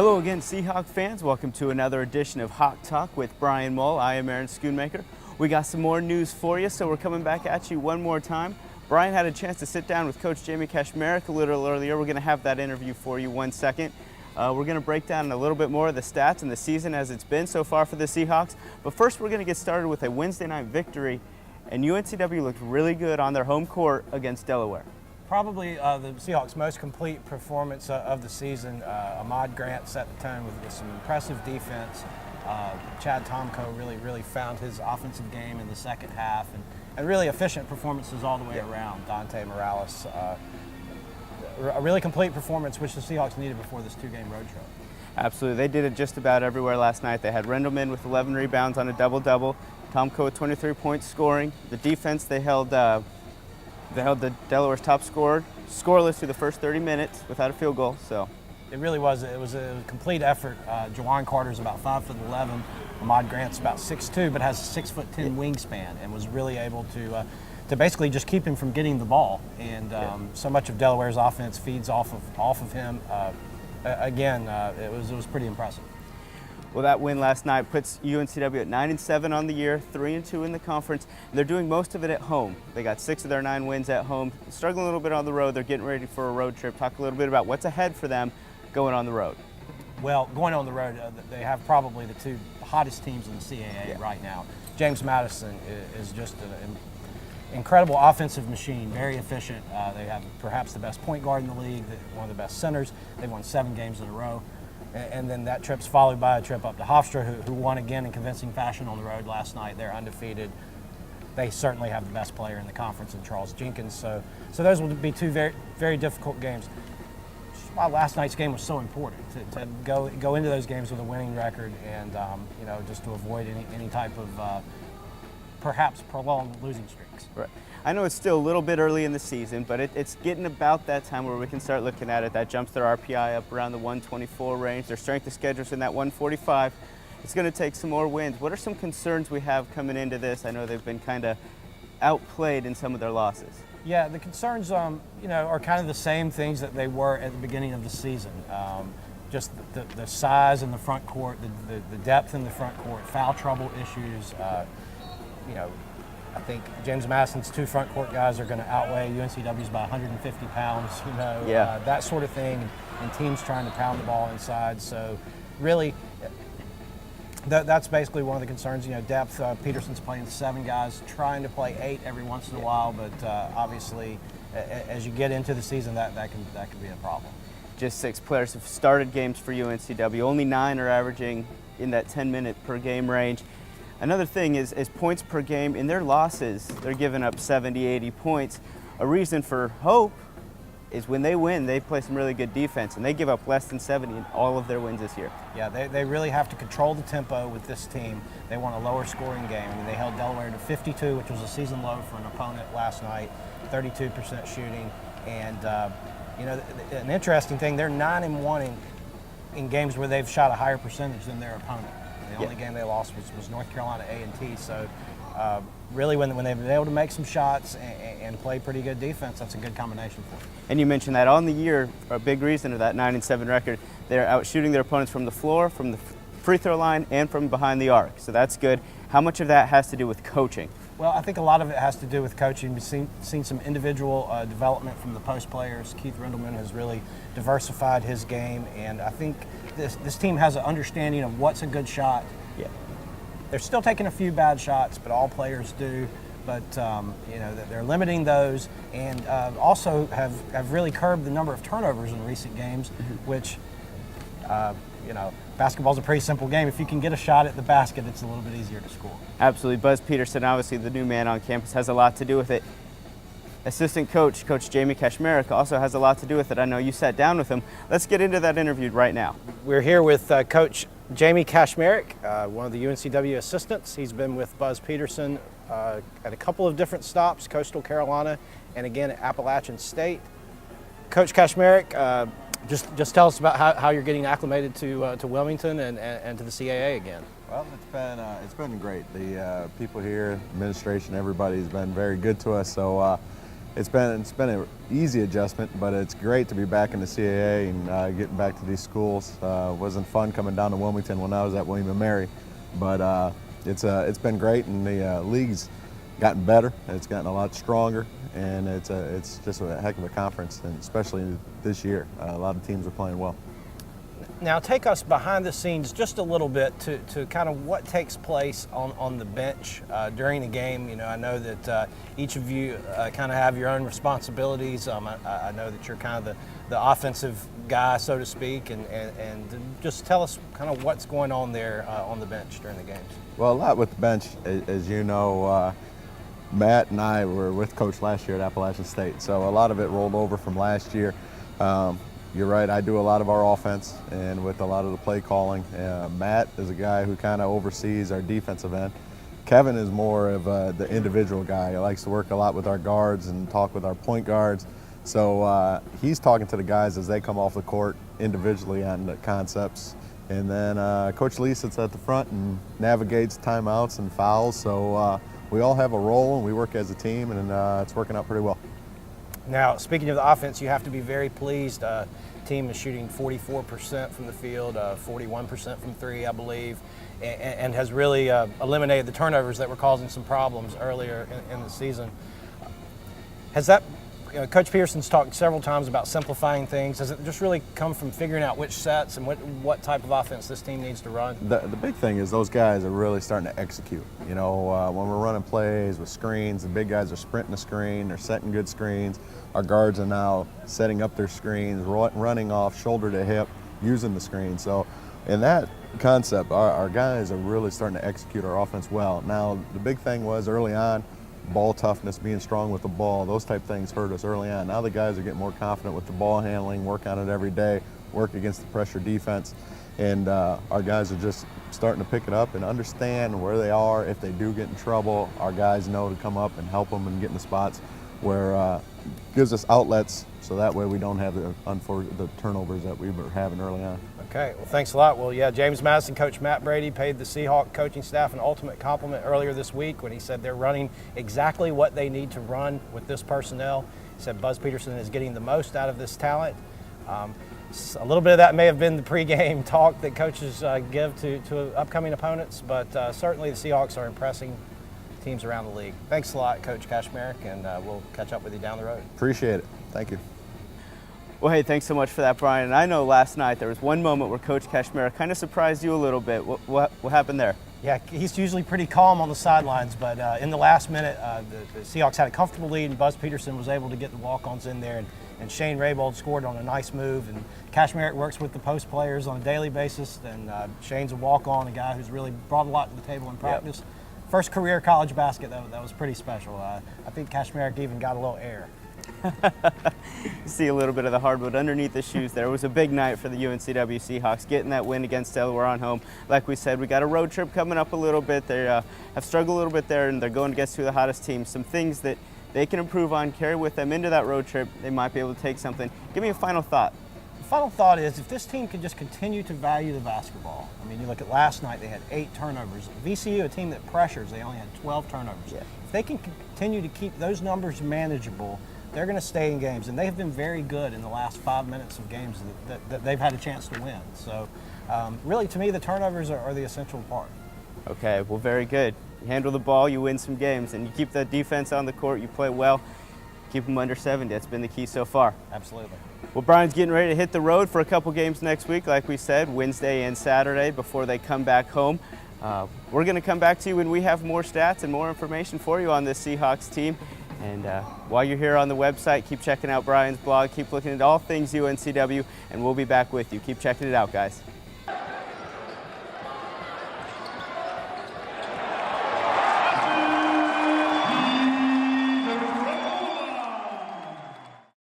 Hello again, Seahawks fans. Welcome to another edition of Hawk Talk with Brian Mull. I am Aaron Schoonmaker. We got some more news for you, so we're coming back at you one more time. Brian had a chance to sit down with Coach Jamie Kashmarek a little earlier. We're going to have that interview for you one second. We're going to break down a little bit more of the stats and the season as it's been so far for the Seahawks. But first, we're going to get started with a Wednesday night victory, and UNCW looked really good on their home court against Delaware. Probably the Seahawks' most complete performance of the season. Ahmad Grant set the tone with some impressive defense. Chad Tomko really found his offensive game in the second half, and really efficient performances all the way around. Dante Morales, a really complete performance, which the Seahawks needed before this two-game road trip. Absolutely. They did it just about everywhere last night. They had Rendleman with 11 rebounds on a double-double, Tomko with 23 points scoring. The defense, they held the Delaware's top scorer scoreless through the first 30 minutes without a field goal. So it really was. It was a complete effort. Jawan Carter's about 5'11". Ahmad Grant's about 6'2", but has a 6'10" wingspan, and was really able to basically just keep him from getting the ball. And so much of Delaware's offense feeds off of him. It was pretty impressive. Well, that win last night puts UNCW at 9-7 on the year, 3-2 in the conference. They're doing most of it at home. They got 6 of their 9 wins at home. Struggling a little bit on the road. They're getting ready for a road trip. Talk a little bit about what's ahead for them going on the road. Well, going on the road, they have probably the two hottest teams in the CAA right now. James Madison is just an incredible offensive machine, very efficient. They have perhaps the best point guard in the league, one of the best centers. They've won 7 games in a row. And then that trip's followed by a trip up to Hofstra, who won again in convincing fashion on the road last night. They're undefeated. They certainly have the best player in the conference in Charles Jenkins. So those will be two very, very difficult games. Why last night's game was so important, to go into those games with a winning record, and just to avoid any type of perhaps prolonged losing streaks. Right. I know it's still a little bit early in the season, but it's getting about that time where we can start looking at it. That jumps their RPI up around the 124 range. Their strength of schedule's in that 145. It's going to take some more wins. What are some concerns we have coming into this? I know they've been kind of outplayed in some of their losses. Yeah, the concerns, are kind of the same things that they were at the beginning of the season. Just the size in the front court, the depth in the front court, foul trouble issues. I think James Madison's 2 front court guys are going to outweigh UNCW's by 150 pounds, that sort of thing, and teams trying to pound the ball inside. So really, that's basically one of the concerns, depth. Peterson's playing 7 guys, trying to play 8 every once in a while, but obviously as you get into the season, that can be a problem. Just 6 players have started games for UNCW. Only 9 are averaging in that 10-minute per game range. Another thing is points per game. In their losses, they're giving up 70, 80 points. A reason for hope is when they win, they play some really good defense, and they give up less than 70 in all of their wins this year. Yeah, they really have to control the tempo with this team. They want a lower scoring game. I mean, they held Delaware to 52, which was a season low for an opponent last night, 32% shooting. And, an interesting thing, they're 9-1 in games where they've shot a higher percentage than their opponent. The only game they lost was North Carolina A&T. So really, when they've been able to make some shots and play pretty good defense, that's a good combination for them. And you mentioned that on the year, a big reason of that 9-7 record, they're out shooting their opponents from the floor, from the free throw line, and from behind the arc. So that's good. How much of that has to do with coaching? Well, I think a lot of it has to do with coaching. We've seen some individual development from the post players. Keith Rendleman has really diversified his game, and I think this team has an understanding of what's a good shot. Yeah. They're still taking a few bad shots, but all players do. But they're limiting those, and also have really curbed the number of turnovers in recent games, which basketball's a pretty simple game. If you can get a shot at the basket, it's a little bit easier to score. Absolutely. Buzz Peterson, obviously the new man on campus, has a lot to do with it. Assistant coach, Coach Jamie Kashmarek, also has a lot to do with it. I know you sat down with him. Let's get into that interview right now. We're here with Coach Jamie Kashmarek, one of the UNCW assistants. He's been with Buzz Peterson at a couple of different stops, Coastal Carolina and again at Appalachian State. Coach Kashmarek, just tell us about how you're getting acclimated to Wilmington and to the CAA again. Well, it's been great. The people here, administration, everybody's been very good to us. So it's been an easy adjustment, but it's great to be back in the CAA and getting back to these schools. Wasn't fun coming down to Wilmington when I was at William & Mary, but it's been great, and the league's gotten better. It's gotten a lot stronger, and it's just a heck of a conference, and especially this year, a lot of teams are playing well. Now take us behind the scenes just a little bit to kind of what takes place on the bench during the game. You know, I know that each of you kind of have your own responsibilities. I know that you're kind of the offensive guy, so to speak, and just tell us kind of what's going on there on the bench during the games. Well, a lot with the bench, as you know, Matt and I were with Coach last year at Appalachian State, so a lot of it rolled over from last year. You're right, I do a lot of our offense and with a lot of the play calling. Matt is a guy who kind of oversees our defensive end. Kevin is more of the individual guy. He likes to work a lot with our guards and talk with our point guards. So he's talking to the guys as they come off the court individually on the concepts. And then Coach Lee sits at the front and navigates timeouts and fouls. So we all have a role and we work as a team, and it's working out pretty well. Now, speaking of the offense, you have to be very pleased. The team is shooting 44% from the field, 41% from three, I believe, and has really eliminated the turnovers that were causing some problems earlier in the season. Has that, Coach Peterson's talked several times about simplifying things. Does it just really come from figuring out which sets and what type of offense this team needs to run? The big thing is those guys are really starting to execute. You know, when we're running plays with screens, the big guys are sprinting the screen, they're setting good screens. Our guards are now setting up their screens, running off shoulder to hip, using the screen. So in that concept, our guys are really starting to execute our offense well. Now, the big thing was early on, ball toughness, being strong with the ball, those type things hurt us early on. Now the guys are getting more confident with the ball handling, work on it every day, work against the pressure defense, and our guys are just starting to pick it up and understand where they are. If they do get in trouble, our guys know to come up and help them and get in the spots where gives us outlets, so that way we don't have the turnovers that we were having early on. Okay, well, thanks a lot. Well, yeah, James Madison, Coach Matt Brady paid the Seahawks coaching staff an ultimate compliment earlier this week when he said they're running exactly what they need to run with this personnel. He said Buzz Peterson is getting the most out of this talent. A little bit of that may have been the pregame talk that coaches give to upcoming opponents, but certainly the Seahawks are impressing teams around the league. Thanks a lot, Coach Kashmerick, and we'll catch up with you down the road. Appreciate it. Thank you. Well, hey, thanks so much for that, Brian. And I know last night there was one moment where Coach Kashmerick kind of surprised you a little bit. What happened there? Yeah, he's usually pretty calm on the sidelines, but in the last minute, the Seahawks had a comfortable lead, and Buzz Peterson was able to get the walk-ons in there, and Shane Raybold scored on a nice move. And Kashmerick works with the post players on a daily basis, and Shane's a walk-on, a guy who's really brought a lot to the table in practice. Yep. First career college basket, that was pretty special. I think Kashmerick even got a little air. See a little bit of the hardwood underneath the shoes there. It was a big night for the UNCW Seahawks, getting that win against Delaware on home. Like we said, we got a road trip coming up a little bit. They have struggled a little bit there, and they're going against two of the hottest teams. Some things that they can improve on, carry with them into that road trip. They might be able to take something. Give me a final thought. The final thought is, if this team could just continue to value the basketball. I mean, you look at last night, they had 8 turnovers. VCU, a team that pressures, they only had 12 turnovers. Yeah. If they can continue to keep those numbers manageable, they're going to stay in games, and they have been very good in the last 5 minutes of games that they've had a chance to win. So really, to me, the turnovers are the essential part. Okay, well, very good. You handle the ball, you win some games, and you keep the defense on the court, you play well, keep them under 70. That's been the key so far. Absolutely. Well, Brian's getting ready to hit the road for a couple games next week, like we said, Wednesday and Saturday before they come back home. We're going to come back to you when we have more stats and more information for you on this Seahawks team. And while you're here on the website, keep checking out Brian's blog, keep looking at all things UNCW, and we'll be back with you. Keep checking it out, guys.